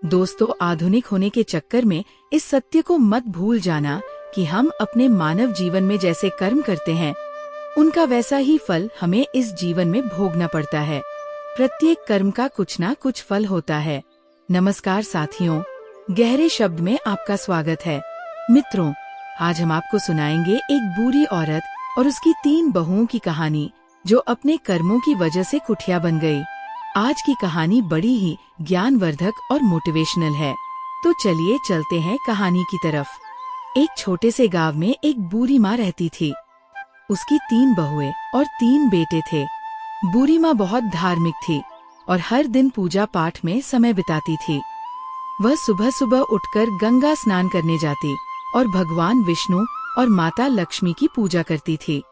दोस्तों, आधुनिक होने के चक्कर में इस सत्य को मत भूल जाना कि हम अपने मानव जीवन में जैसे कर्म करते हैं, उनका वैसा ही फल हमें इस जीवन में भोगना पड़ता है। प्रत्येक कर्म का कुछ ना कुछ फल होता है। नमस्कार साथियों, गहरे शब्द में आपका स्वागत है। मित्रों, आज हम आपको सुनाएंगे एक बूढ़ी औरत और उसकी 3 बहुओं की कहानी, जो अपने कर्मों की वजह से कुठिया बन गई। आज की कहानी बड़ी ही ज्ञानवर्धक और मोटिवेशनल है। तो चलिए चलते हैं कहानी की तरफ। एक छोटे से गांव में एक बूढ़ी माँ रहती थी। उसकी 3 बहुएं और 3 बेटे थे। बूढ़ी माँ बहुत धार्मिक थी और हर दिन पूजा पाठ में समय बिताती थी। वह सुबह सुबह उठकर गंगा स्नान करने जाती और भगवान विष्णु और माता लक्ष्मी की पूजा करती थी।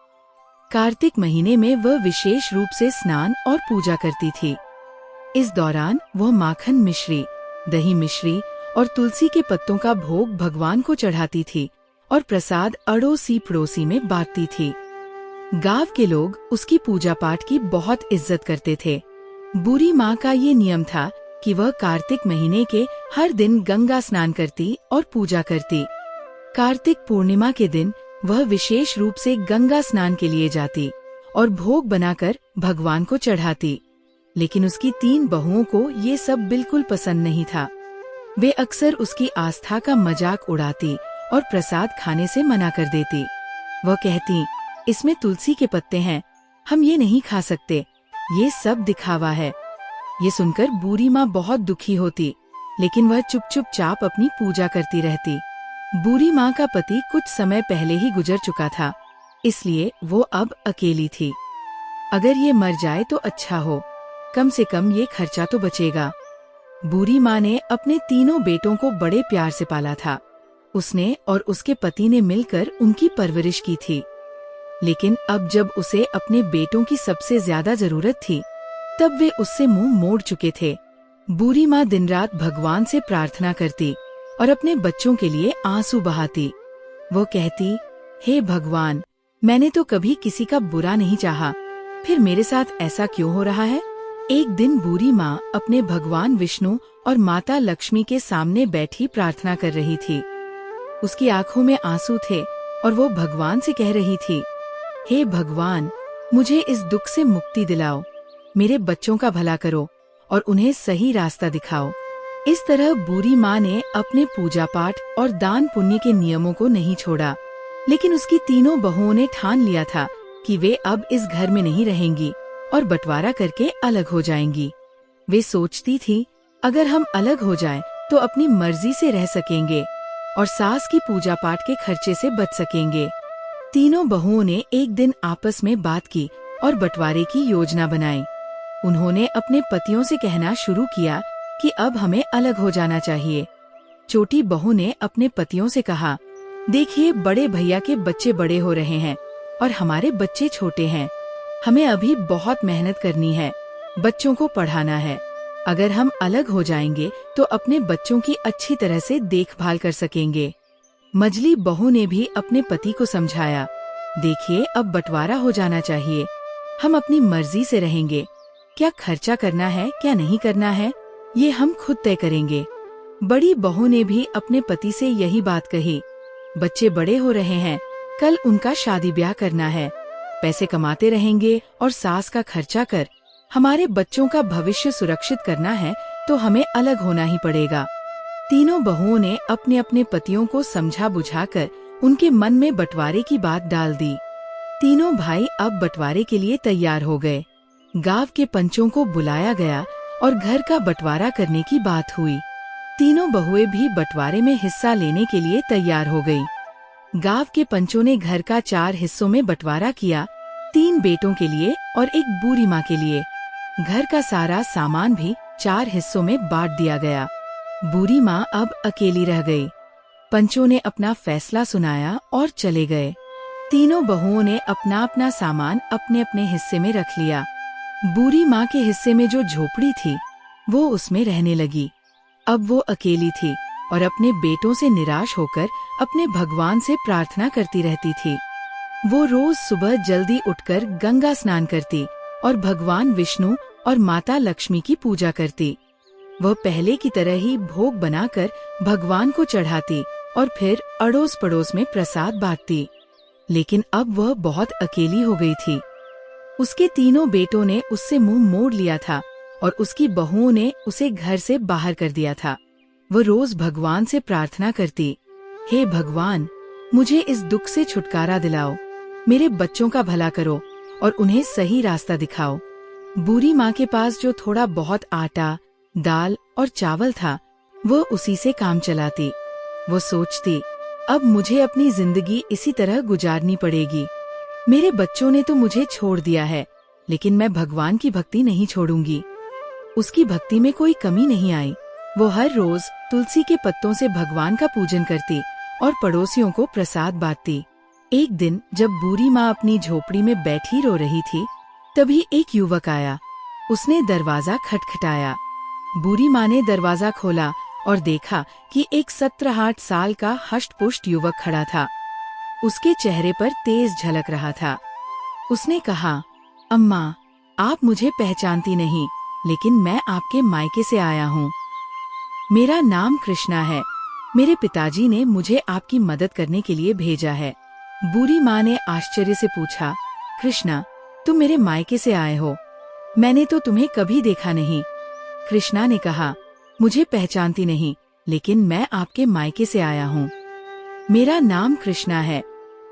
कार्तिक महीने में वह विशेष रूप से स्नान और पूजा करती थी। इस दौरान वह माखन मिश्री, दही मिश्री और तुलसी के पत्तों का भोग भगवान को चढ़ाती थी और प्रसाद अड़ोसी पड़ोसी में बांटती थी। गांव के लोग उसकी पूजा पाठ की बहुत इज्जत करते थे। बूढ़ी माँ का ये नियम था कि वह कार्तिक महीने के हर दिन गंगा स्नान करती और पूजा करती। कार्तिक पूर्णिमा के दिन वह विशेष रूप से गंगा स्नान के लिए जाती और भोग बनाकर भगवान को चढ़ाती। लेकिन उसकी 3 बहुओं को ये सब बिल्कुल पसंद नहीं था। वे अक्सर उसकी आस्था का मजाक उड़ाती और प्रसाद खाने से मना कर देती। वह कहती, इसमें तुलसी के पत्ते हैं, हम ये नहीं खा सकते, ये सब दिखावा है। ये सुनकर बूढ़ी माँ बहुत दुखी होती, लेकिन वह चुपचाप अपनी पूजा करती रहती। बूढ़ी माँ का पति कुछ समय पहले ही गुजर चुका था, इसलिए वो अब अकेली थी। अगर ये मर जाए तो अच्छा हो, कम से कम ये खर्चा तो बचेगा। बूढ़ी माँ ने अपने 3 बेटों को बड़े प्यार से पाला था। उसने और उसके पति ने मिलकर उनकी परवरिश की थी। लेकिन अब जब उसे अपने बेटों की सबसे ज्यादा जरूरत थी, तब वे उससे मुंह मोड़ चुके थे। बूढ़ी माँ दिन रात भगवान से प्रार्थना करती और अपने बच्चों के लिए आंसू बहाती। वो कहती, हे भगवान, मैंने तो कभी किसी का बुरा नहीं चाहा, फिर मेरे साथ ऐसा क्यों हो रहा है? एक दिन बूढ़ी माँ अपने भगवान विष्णु और माता लक्ष्मी के सामने बैठी प्रार्थना कर रही थी। उसकी आंखों में आंसू थे और वो भगवान से कह रही थी, हे भगवान, मुझे इस दुख से मुक्ति दिलाओ, मेरे बच्चों का भला करो और उन्हें सही रास्ता दिखाओ। इस तरह बूढ़ी माँ ने अपने पूजा पाठ और दान पुण्य के नियमों को नहीं छोड़ा। लेकिन उसकी 3 बहुओं ने ठान लिया था कि वे अब इस घर में नहीं रहेंगी और बंटवारा करके अलग हो जाएंगी। वे सोचती थी, अगर हम अलग हो जाएं तो अपनी मर्जी से रह सकेंगे और सास की पूजा पाठ के खर्चे से बच सकेंगे। 3 बहुओं ने एक दिन आपस में बात की और बंटवारे की योजना बनाई। उन्होंने अपने पतियों से कहना शुरू किया कि अब हमें अलग हो जाना चाहिए। छोटी बहू ने अपने पतियों से कहा, देखिए, बड़े भैया के बच्चे बड़े हो रहे हैं और हमारे बच्चे छोटे हैं। हमें अभी बहुत मेहनत करनी है, बच्चों को पढ़ाना है। अगर हम अलग हो जाएंगे तो अपने बच्चों की अच्छी तरह से देखभाल कर सकेंगे। मझली बहू ने भी अपने पति को समझाया, देखिए, अब बंटवारा हो जाना चाहिए, हम अपनी मर्जी से रहेंगे। क्या खर्चा करना है, क्या नहीं करना है, ये हम खुद तय करेंगे। बड़ी बहू ने भी अपने पति से यही बात कही, बच्चे बड़े हो रहे हैं, कल उनका शादी ब्याह करना है, पैसे कमाते रहेंगे और सास का खर्चा कर हमारे बच्चों का भविष्य सुरक्षित करना है तो हमें अलग होना ही पड़ेगा। 3 बहुओं ने अपने अपने पतियों को समझा बुझाकर उनके मन में बंटवारे की बात डाल दी। 3 भाई अब बंटवारे के लिए तैयार हो गए। गांव के पंचों को बुलाया गया और घर का बंटवारा करने की बात हुई। 3 बहुएं भी बंटवारे में हिस्सा लेने के लिए तैयार हो गयी। गांव के पंचों ने घर का 4 हिस्सों में बंटवारा किया, 3 बेटों के लिए और एक बूढ़ी माँ के लिए। घर का सारा सामान भी 4 हिस्सों में बांट दिया गया। बूढ़ी माँ अब अकेली रह गई। पंचों ने अपना फैसला सुनाया और चले गए। 3 बहुओं ने अपना अपना सामान अपने अपने हिस्से में रख लिया। बूढ़ी माँ के हिस्से में जो झोपड़ी थी, वो उसमें रहने लगी। अब वो अकेली थी और अपने बेटों से निराश होकर अपने भगवान से प्रार्थना करती रहती थी। वो रोज सुबह जल्दी उठकर गंगा स्नान करती और भगवान विष्णु और माता लक्ष्मी की पूजा करती। वह पहले की तरह ही भोग बनाकर भगवान को चढ़ाती और फिर अड़ोस पड़ोस में प्रसाद बांटती। लेकिन अब वह बहुत अकेली हो गई थी। उसके तीनों बेटों ने उससे मुंह मोड़ लिया था और उसकी बहुओं ने उसे घर से बाहर कर दिया था। वह रोज भगवान से प्रार्थना करती, हे भगवान, मुझे इस दुख से छुटकारा दिलाओ, मेरे बच्चों का भला करो और उन्हें सही रास्ता दिखाओ। बूढ़ी माँ के पास जो थोड़ा बहुत आटा, दाल और चावल था, वह उसी से काम चलाती। वो सोचती, अब मुझे अपनी जिंदगी इसी तरह गुजारनी पड़ेगी। मेरे बच्चों ने तो मुझे छोड़ दिया है, लेकिन मैं भगवान की भक्ति नहीं छोड़ूंगी। उसकी भक्ति में कोई कमी नहीं आई। वो हर रोज तुलसी के पत्तों से भगवान का पूजन करती और पड़ोसियों को प्रसाद बांटती। एक दिन जब बूढ़ी माँ अपनी झोपड़ी में बैठी रो रही थी, तभी एक युवक आया। उसने दरवाजा खटखटाया। बूढ़ी माँ ने दरवाजा खोला और देखा कि एक 17-8 साल का हष्ट-पुष्ट युवक खड़ा था। उसके चेहरे पर तेज झलक रहा था। उसने कहा, अम्मा, आप मुझे पहचानती नहीं, लेकिन मैं आपके मायके से आया हूँ। मेरा नाम कृष्णा है। मेरे पिताजी ने मुझे आपकी मदद करने के लिए भेजा है। बूढ़ी माँ ने आश्चर्य से पूछा, कृष्णा, तुम मेरे मायके से आए हो? मैंने तो तुम्हें कभी देखा नहीं। कृष्णा ने कहा, मुझे पहचानती नहीं, लेकिन मैं आपके मायके से आया हूँ। मेरा नाम कृष्णा है।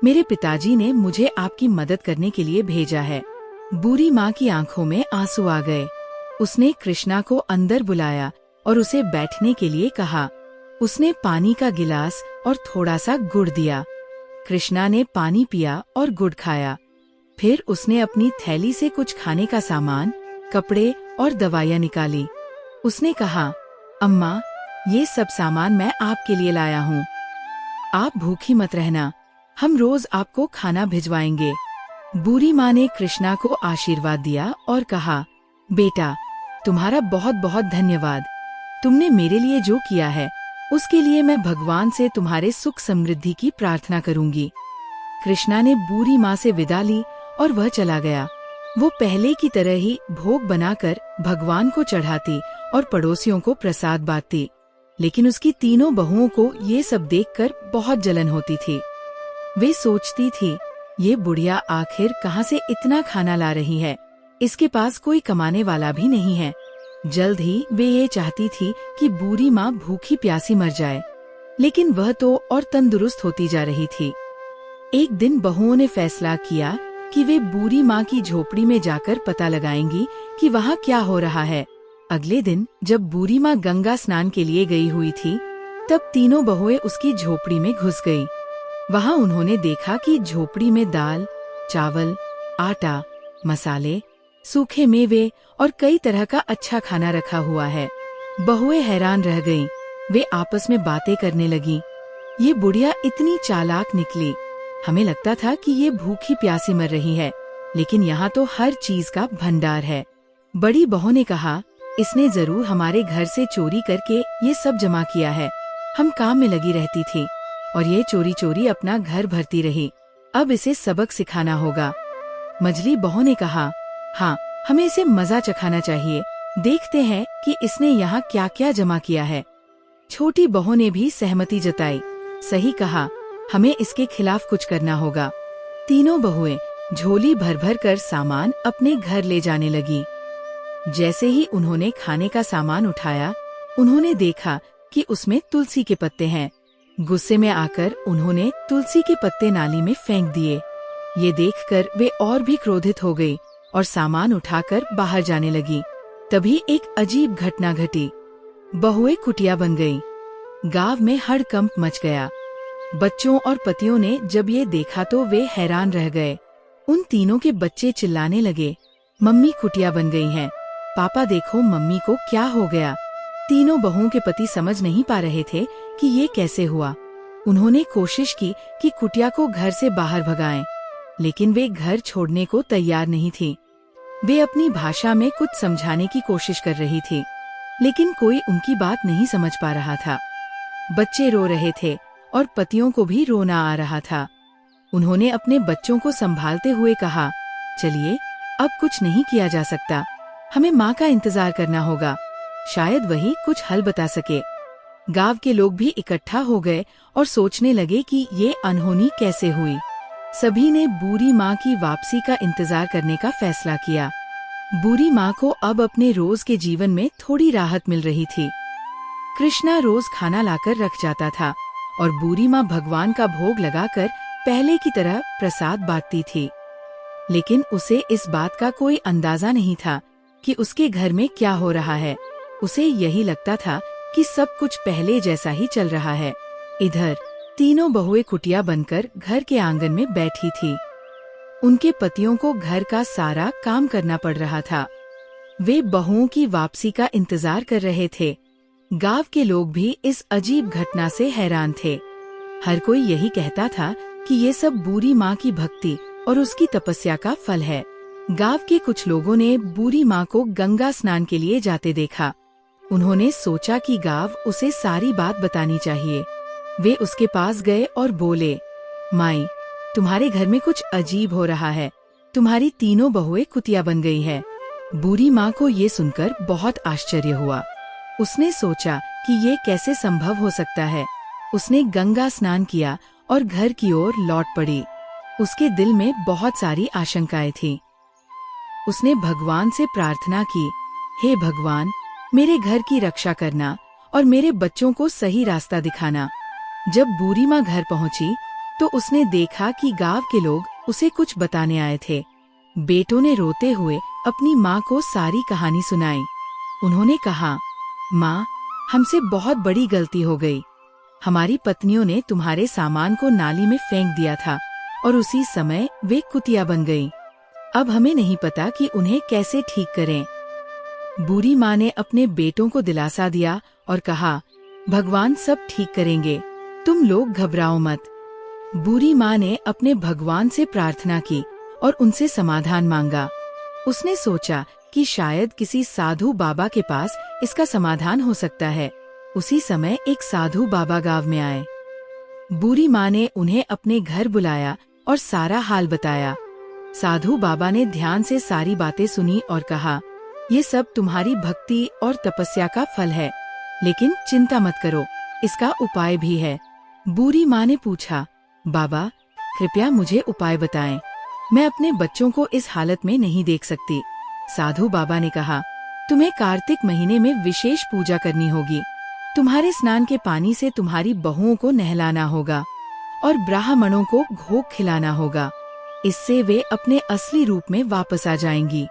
मेरे पिताजी ने मुझे आपकी मदद करने के लिए भेजा है। बूढ़ी माँ की आंखों में आंसू आ गए। उसने कृष्णा को अंदर बुलाया और उसे बैठने के लिए कहा। उसने पानी का गिलास और थोड़ा सा गुड़ दिया। कृष्णा ने पानी पिया और गुड़ खाया। फिर उसने अपनी थैली से कुछ खाने का सामान, कपड़े और दवाइयाँ निकाली। उसने कहा, अम्मा, ये सब सामान मैं आपके लिए लाया हूँ। आप भूखी मत रहना, हम रोज आपको खाना भिजवाएंगे। बूढ़ी माँ ने कृष्णा को आशीर्वाद दिया और कहा, बेटा, तुम्हारा बहुत बहुत धन्यवाद। तुमने मेरे लिए जो किया है, उसके लिए मैं भगवान से तुम्हारे सुख समृद्धि की प्रार्थना करूंगी। कृष्णा ने बूढ़ी माँ से विदा ली और वह चला गया। वो पहले की तरह ही भोग बनाकर भगवान को चढ़ाती और पड़ोसियों को प्रसाद बांटती। लेकिन उसकी तीनों बहुओं को ये सब देखकर बहुत जलन होती थी। वे सोचती थी, ये बुढ़िया आखिर कहाँ से इतना खाना ला रही है? इसके पास कोई कमाने वाला भी नहीं है। जल्द ही वे ये चाहती थी कि बूढ़ी माँ भूखी प्यासी मर जाए, लेकिन वह तो और तंदुरुस्त होती जा रही थी। एक दिन बहुओं ने फैसला किया कि वे बूढ़ी माँ की झोपड़ी में जाकर पता लगाएंगी कि वहाँ क्या हो रहा है। अगले दिन जब बूढ़ी माँ गंगा स्नान के लिए गई हुई थी, तब तीनों बहुएं उसकी झोपड़ी में घुस गईं। वहाँ उन्होंने देखा कि झोपड़ी में दाल, चावल, आटा, मसाले, सूखे मेवे और कई तरह का अच्छा खाना रखा हुआ है। बहुएं हैरान रह गईं। वे आपस में बातें करने लगीं। ये बुढ़िया इतनी चालाक निकली। हमें लगता था कि ये भूखी प्यासी मर रही है, लेकिन यहाँ तो हर चीज का भंडार है। बड़ी बहू ने कहा, इसने जरूर हमारे घर से चोरी करके ये सब जमा किया है। हम काम में लगी रहती थी और ये चोरी चोरी अपना घर भरती रही। अब इसे सबक सिखाना होगा। मझली बहू ने कहा, हाँ, हमें इसे मजा चखाना चाहिए। देखते हैं कि इसने यहाँ क्या क्या जमा किया है। छोटी बहू ने भी सहमति जताई। सही कहा, हमें इसके खिलाफ कुछ करना होगा। तीनों बहुएं झोली भर भर कर सामान अपने घर ले जाने लगी। जैसे ही उन्होंने खाने का सामान उठाया, उन्होंने देखा कि उसमें तुलसी के पत्ते हैं। गुस्से में आकर उन्होंने तुलसी के पत्ते नाली में फेंक दिए। ये देखकर वे और भी क्रोधित हो गई और सामान उठाकर बाहर जाने लगी। तभी एक अजीब घटना घटी। बहुएं कुटिया बन गईं। गांव में हड़कंप मच गया। बच्चों और पतियों ने जब ये देखा तो वे हैरान रह गए। उन तीनों के बच्चे चिल्लाने लगे, मम्मी कुटिया बन गई हैं। पापा देखो मम्मी को क्या हो गया। तीनों बहुओं के पति समझ नहीं पा रहे थे कि ये कैसे हुआ। उन्होंने कोशिश की कि कुटिया को घर से बाहर भगाएं, लेकिन वे घर छोड़ने को तैयार नहीं थी। वे अपनी भाषा में कुछ समझाने की कोशिश कर रही थी, लेकिन कोई उनकी बात नहीं समझ पा रहा था। बच्चे रो रहे थे और पतियों को भी रोना आ रहा था। उन्होंने अपने बच्चों को संभालते हुए कहा, चलिए, अब कुछ नहीं किया जा सकता, हमें माँ का इंतजार करना होगा। शायद वही कुछ हल बता सके। गांव के लोग भी इकट्ठा हो गए और सोचने लगे कि ये अनहोनी कैसे हुई। सभी ने बूढ़ी माँ की वापसी का इंतजार करने का फैसला किया। बूढ़ी माँ को अब अपने रोज के जीवन में थोड़ी राहत मिल रही थी। कृष्णा रोज खाना लाकर रख जाता था और बूढ़ी माँ भगवान का भोग लगाकर पहले की तरह प्रसाद बांटती थी। लेकिन उसे इस बात का कोई अंदाजा नहीं था कि उसके घर में क्या हो रहा है। उसे यही लगता था कि सब कुछ पहले जैसा ही चल रहा है। इधर तीनों बहुएं कुटिया बनकर घर के आंगन में बैठी थी। उनके पतियों को घर का सारा काम करना पड़ रहा था। वे बहुओं की वापसी का इंतजार कर रहे थे। गांव के लोग भी इस अजीब घटना से हैरान थे। हर कोई यही कहता था कि ये सब बूढ़ी माँ की भक्ति और उसकी तपस्या का फल है। गांव के कुछ लोगों ने बूढ़ी माँ को गंगा स्नान के लिए जाते देखा। उन्होंने सोचा कि गांव उसे सारी बात बतानी चाहिए। वे उसके पास गए और बोले, माई, तुम्हारे घर में कुछ अजीब हो रहा है। तुम्हारी तीनों बहुएं कुतिया बन गई है। बूढ़ी माँ को ये सुनकर बहुत आश्चर्य हुआ। उसने सोचा कि ये कैसे संभव हो सकता है। उसने गंगा स्नान किया और घर की ओर लौट पड़ी। उसके दिल में बहुत सारी आशंकाएं थीं। उसने भगवान से प्रार्थना की, हे भगवान, मेरे घर की रक्षा करना और मेरे बच्चों को सही रास्ता दिखाना। जब बूढ़ी माँ घर पहुंची तो उसने देखा कि गांव के लोग उसे कुछ बताने आए थे। बेटों ने रोते हुए अपनी माँ को सारी कहानी सुनाई। उन्होंने कहा, माँ, हमसे बहुत बड़ी गलती हो गई। हमारी पत्नियों ने तुम्हारे सामान को नाली में फेंक दिया था और उसी समय वे कुतिया बन गईं। अब हमें नहीं पता कि उन्हें कैसे ठीक करें। बूढ़ी माँ ने अपने बेटों को दिलासा दिया और कहा, भगवान सब ठीक करेंगे, तुम लोग घबराओ मत। बूढ़ी माँ ने अपने भगवान से प्रार्थना की और उनसे समाधान मांगा। उसने सोचा कि शायद किसी साधु बाबा के पास इसका समाधान हो सकता है। उसी समय एक साधु बाबा गांव में आए। बूढ़ी माँ ने उन्हें अपने घर बुलाया और सारा हाल बताया। साधु बाबा ने ध्यान से सारी बातें सुनी और कहा, ये सब तुम्हारी भक्ति और तपस्या का फल है, लेकिन चिंता मत करो, इसका उपाय भी है। बूढ़ी माँ ने पूछा, बाबा, कृपया मुझे उपाय बताएं। मैं अपने बच्चों को इस हालत में नहीं देख सकती। साधु बाबा ने कहा, तुम्हें कार्तिक महीने में विशेष पूजा करनी होगी। तुम्हारे स्नान के पानी से तुम्हारी बहुओं को नहलाना होगा और ब्राह्मणों को भोग खिलाना होगा। इससे वे अपने असली रूप में वापस आ जाएंगी।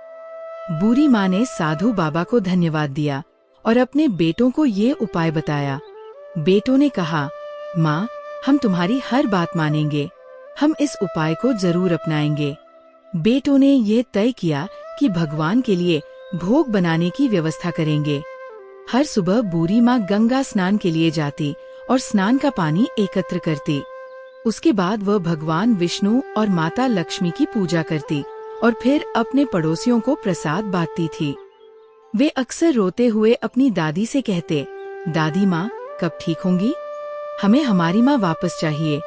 बूढ़ी माँ ने साधु बाबा को धन्यवाद दिया और अपने बेटों को ये उपाय बताया। बेटों ने कहा, माँ, हम तुम्हारी हर बात मानेंगे। हम इस उपाय को जरूर अपनाएंगे। बेटों ने ये तय किया कि भगवान के लिए भोग बनाने की व्यवस्था करेंगे। हर सुबह बूढ़ी माँ गंगा स्नान के लिए जाती और स्नान का पानी एकत्र करती। उसके बाद वह भगवान विष्णु और माता लक्ष्मी की पूजा करती और फिर अपने पड़ोसियों को प्रसाद बांटती थी। वे अक्सर रोते हुए अपनी दादी से कहते, दादी माँ, कब ठीक होंगी? हमें हमारी माँ वापस चाहिए।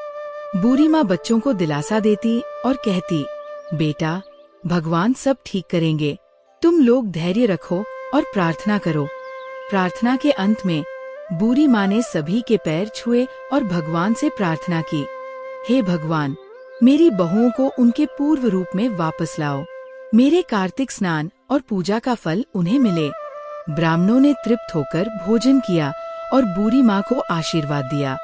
बूढ़ी माँ बच्चों को दिलासा देती और कहती, बेटा, भगवान सब ठीक करेंगे। तुम लोग धैर्य रखो और प्रार्थना करो। प्रार्थना के अंत में बूढ़ी माँ ने सभी के पैर छुए और भगवान से प्रार्थना की, हे भगवान, मेरी बहुओं को उनके पूर्व रूप में वापस लाओ। मेरे कार्तिक स्नान और पूजा का फल उन्हें मिले। ब्राह्मणों ने तृप्त होकर भोजन किया और बूढ़ी माँ को आशीर्वाद दिया।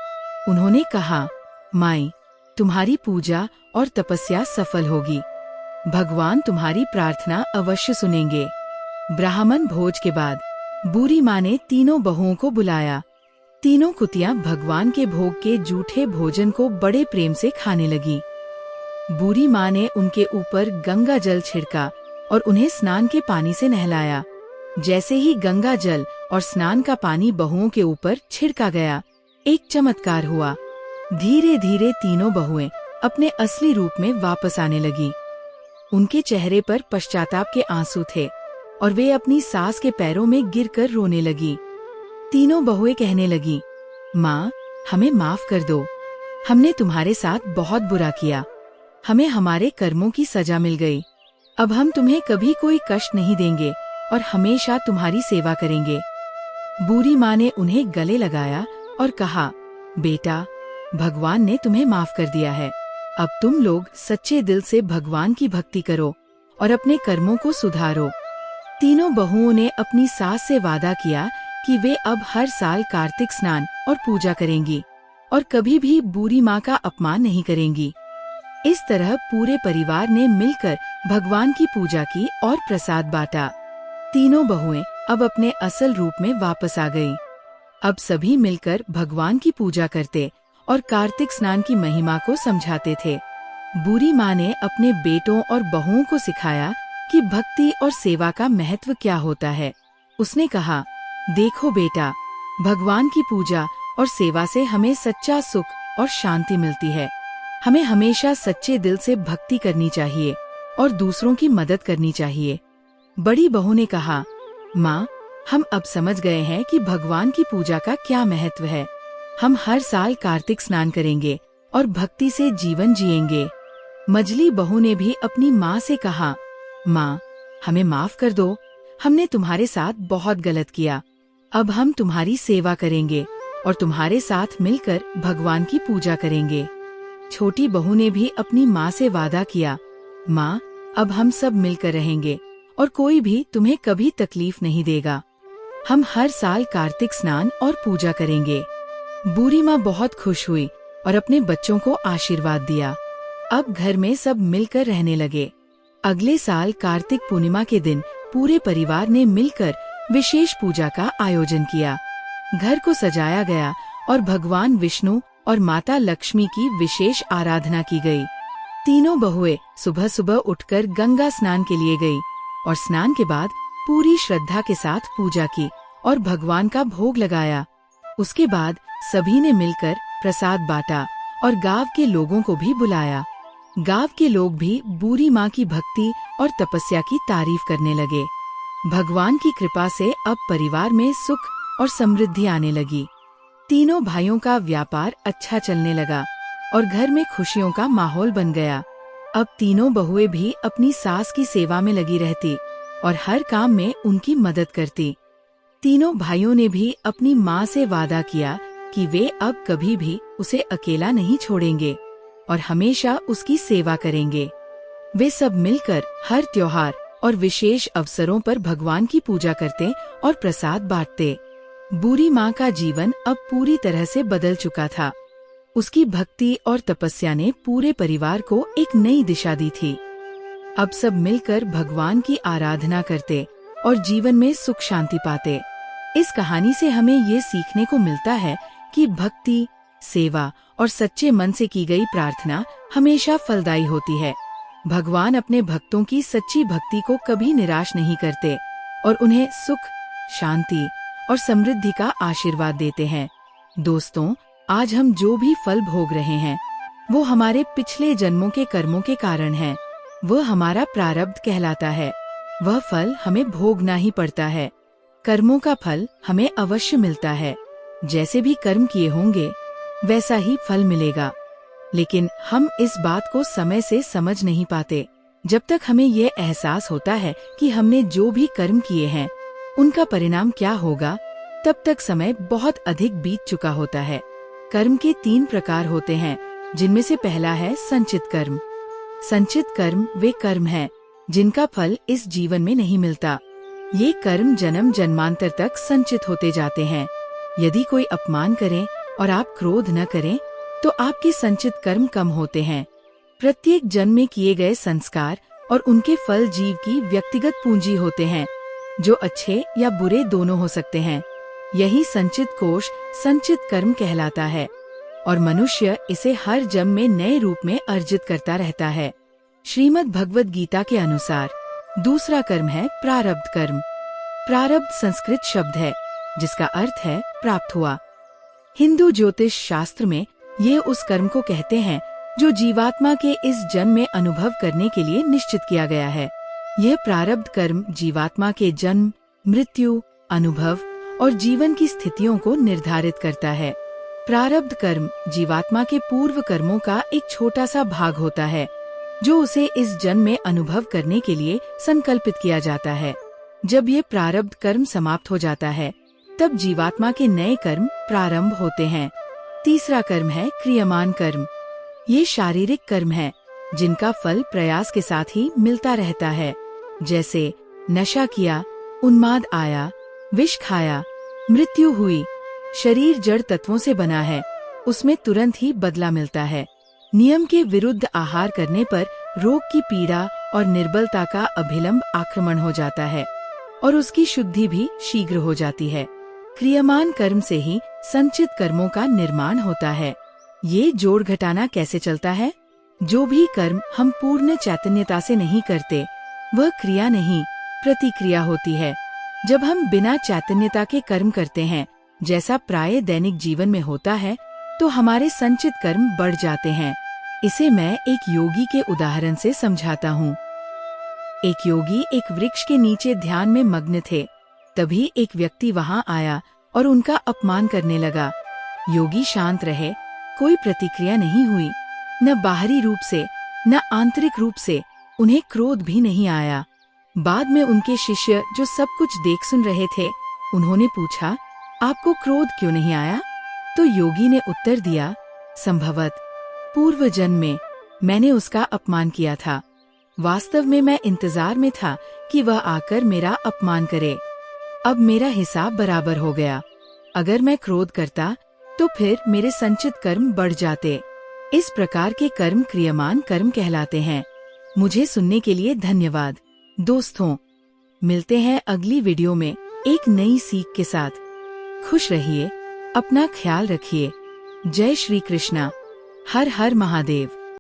उन्होंने कहा, माई, तुम्हारी पूजा और तपस्या सफल होगी। भगवान तुम्हारी प्रार्थना अवश्य सुनेंगे। ब्राह्मण भोज के बाद बूढ़ी माँ ने तीनों बहुओं को बुलाया। तीनों कुतियां भगवान के भोग के जूठे भोजन को बड़े प्रेम से खाने लगी। बूढ़ी माँ ने उनके ऊपर गंगा जल छिड़का और उन्हें स्नान के पानी से नहलाया। जैसे ही गंगा जल और स्नान का पानी बहुओं के ऊपर छिड़का गया, एक चमत्कार हुआ। धीरे धीरे तीनों बहुएं अपने असली रूप में वापस आने लगी। उनके चेहरे पर पश्चाताप के आंसू थे और वे अपनी सास के पैरों में गिरकर रोने लगी। तीनों बहुएं कहने लगी, माँ, हमें माफ कर दो। हमने तुम्हारे साथ बहुत बुरा किया। हमें हमारे कर्मों की सजा मिल गई। अब हम तुम्हें कभी कोई कष्ट नहीं देंगे और हमेशा तुम्हारी सेवा करेंगे। बूढ़ी माँ ने उन्हें गले लगाया और कहा, बेटा, भगवान ने तुम्हें माफ कर दिया है। अब तुम लोग सच्चे दिल से भगवान की भक्ति करो और अपने कर्मों को सुधारो। तीनों बहुओं ने अपनी सास से वादा किया कि वे अब हर साल कार्तिक स्नान और पूजा करेंगी और कभी भी बूढ़ी माँ का अपमान नहीं करेंगी। इस तरह पूरे परिवार ने मिलकर भगवान की पूजा की और प्रसाद बांटा। तीनों बहुएं अब अपने असल रूप में वापस आ गईं। अब सभी मिलकर भगवान की पूजा करते और कार्तिक स्नान की महिमा को समझाते थे। बूढ़ी माँ ने अपने बेटों और बहुओं को सिखाया कि भक्ति और सेवा का महत्व क्या होता है। उसने कहा, देखो बेटा, भगवान की पूजा और सेवा से हमें सच्चा सुख और शांति मिलती है। हमें हमेशा सच्चे दिल से भक्ति करनी चाहिए और दूसरों की मदद करनी चाहिए। बड़ी बहू ने कहा, माँ, हम अब समझ गए हैं कि भगवान की पूजा का क्या महत्व है। हम हर साल कार्तिक स्नान करेंगे और भक्ति से जीवन जिएंगे। मझली बहू ने भी अपनी माँ से कहा, माँ, हमें माफ कर दो, हमने तुम्हारे साथ बहुत गलत किया। अब हम तुम्हारी सेवा करेंगे और तुम्हारे साथ मिलकर भगवान की पूजा करेंगे। छोटी बहू ने भी अपनी माँ से वादा किया, माँ, अब हम सब मिलकर रहेंगे और कोई भी तुम्हें कभी तकलीफ नहीं देगा। हम हर साल कार्तिक स्नान और पूजा करेंगे। बूढ़ी माँ बहुत खुश हुई और अपने बच्चों को आशीर्वाद दिया। अब घर में सब मिलकर रहने लगे। अगले साल कार्तिक पूर्णिमा के दिन पूरे परिवार ने मिलकर विशेष पूजा का आयोजन किया। घर को सजाया गया और भगवान विष्णु और माता लक्ष्मी की विशेष आराधना की गई। तीनों बहुएं सुबह सुबह उठकर गंगा स्नान के लिए गई और स्नान के बाद पूरी श्रद्धा के साथ पूजा की और भगवान का भोग लगाया। उसके बाद सभी ने मिलकर प्रसाद बांटा और गांव के लोगों को भी बुलाया। गांव के लोग भी बूढ़ी माँ की भक्ति और तपस्या की तारीफ करने लगे। भगवान की कृपा से अब परिवार में सुख और समृद्धि आने लगी। तीनों भाइयों का व्यापार अच्छा चलने लगा और घर में खुशियों का माहौल बन गया। अब तीनों बहुएं भी अपनी सास की सेवा में लगी रहती और हर काम में उनकी मदद करती। तीनों भाइयों ने भी अपनी माँ से वादा किया कि वे अब कभी भी उसे अकेला नहीं छोड़ेंगे और हमेशा उसकी सेवा करेंगे। वे सब मिलकर हर त्योहार और विशेष अवसरों पर भगवान की पूजा करते और प्रसाद बांटते। बूढ़ी माँ का जीवन अब पूरी तरह से बदल चुका था। उसकी भक्ति और तपस्या ने पूरे परिवार को एक नई दिशा दी थी। अब सब मिलकर भगवान की आराधना करते और जीवन में सुख शांति पाते। इस कहानी से हमें ये सीखने को मिलता है कि भक्ति, सेवा और सच्चे मन से की गई प्रार्थना हमेशा फलदायी होती है। भगवान अपने भक्तों की सच्ची भक्ति को कभी निराश नहीं करते और उन्हें सुख, शांति और समृद्धि का आशीर्वाद देते हैं। दोस्तों, आज हम जो भी फल भोग रहे हैं, वो हमारे पिछले जन्मों के कर्मों के कारण है। वह हमारा प्रारब्ध कहलाता है। वह फल हमें भोगना ही पड़ता है। कर्मों का फल हमें अवश्य मिलता है। जैसे भी कर्म किए होंगे, वैसा ही फल मिलेगा। लेकिन हम इस बात को समय से समझ नहीं पाते। जब तक हमें ये एहसास होता है कि हमने जो भी कर्म किए हैं, उनका परिणाम क्या होगा, तब तक समय बहुत अधिक बीत चुका होता है। कर्म के 3 प्रकार होते हैं, जिनमें से पहला है संचित कर्म। संचित कर्म वे कर्म हैं जिनका फल इस जीवन में नहीं मिलता। ये कर्म जन्म जन्मांतर तक संचित होते जाते हैं। यदि कोई अपमान करे और आप क्रोध न करें, तो आपके संचित कर्म कम होते हैं। प्रत्येक जन्म में किए गए संस्कार और उनके फल जीव की व्यक्तिगत पूंजी होते हैं, जो अच्छे या बुरे दोनों हो सकते हैं। यही संचित कोष संचित कर्म कहलाता है और मनुष्य इसे हर जन्म में नए रूप में अर्जित करता रहता है। श्रीमद् भगवद गीता के अनुसार दूसरा कर्म है प्रारब्ध कर्म। प्रारब्ध संस्कृत शब्द है जिसका अर्थ है प्राप्त हुआ। हिंदू ज्योतिष शास्त्र में ये उस कर्म को कहते हैं जो जीवात्मा के इस जन्म में अनुभव करने के लिए निश्चित किया गया है। यह प्रारब्ध कर्म जीवात्मा के जन्म, मृत्यु, अनुभव और जीवन की स्थितियों को निर्धारित करता है। प्रारब्ध कर्म जीवात्मा के पूर्व कर्मों का एक छोटा सा भाग होता है, जो उसे इस जन्म में अनुभव करने के लिए संकल्पित किया जाता है। जब ये प्रारब्ध कर्म समाप्त हो जाता है, तब जीवात्मा के नए कर्म प्रारंभ होते हैं। तीसरा कर्म है क्रियमान कर्म। ये शारीरिक कर्म है जिनका फल प्रयास के साथ ही मिलता रहता है, जैसे नशा किया, उन्माद आया, विष खाया, मृत्यु हुई। शरीर जड़ तत्वों से बना है, उसमें तुरंत ही बदला मिलता है। नियम के विरुद्ध आहार करने पर रोग की पीड़ा और निर्बलता का अभिलंब आक्रमण हो जाता है और उसकी शुद्धि भी शीघ्र हो जाती है। क्रियमान कर्म से ही संचित कर्मों का निर्माण होता है। ये जोड़ घटाना कैसे चलता है? जो भी कर्म हम पूर्ण चैतन्यता से नहीं करते, वह क्रिया नहीं, प्रतिक्रिया होती है। जब हम बिना चैतन्यता के कर्म करते हैं, जैसा प्राय दैनिक जीवन में होता है, तो हमारे संचित कर्म बढ़ जाते हैं। इसे मैं एक योगी के उदाहरण से समझाता हूँ। एक योगी एक वृक्ष के नीचे ध्यान में मग्न थे। तभी एक व्यक्ति वहाँ आया और उनका अपमान करने लगा। योगी शांत रहे, कोई प्रतिक्रिया नहीं हुई। न बाहरी रूप से न आंतरिक रूप से उन्हें क्रोध भी नहीं आया। बाद में उनके शिष्य जो सब कुछ देख सुन रहे थे, उन्होंने पूछा, आपको क्रोध क्यों नहीं आया? तो योगी ने उत्तर दिया, संभवत पूर्व जन्म में मैंने उसका अपमान किया था। वास्तव में मैं इंतजार में था कि वह आकर मेरा अपमान करे। अब मेरा हिसाब बराबर हो गया। अगर मैं क्रोध करता तो फिर मेरे संचित कर्म बढ़ जाते। इस प्रकार के कर्म क्रियमान कर्म कहलाते हैं। मुझे सुनने के लिए धन्यवाद। दोस्तों, मिलते हैं अगली वीडियो में एक नई सीख के साथ। खुश रहिए, अपना ख्याल रखिए। जय श्री कृष्णा। हर हर महादेव।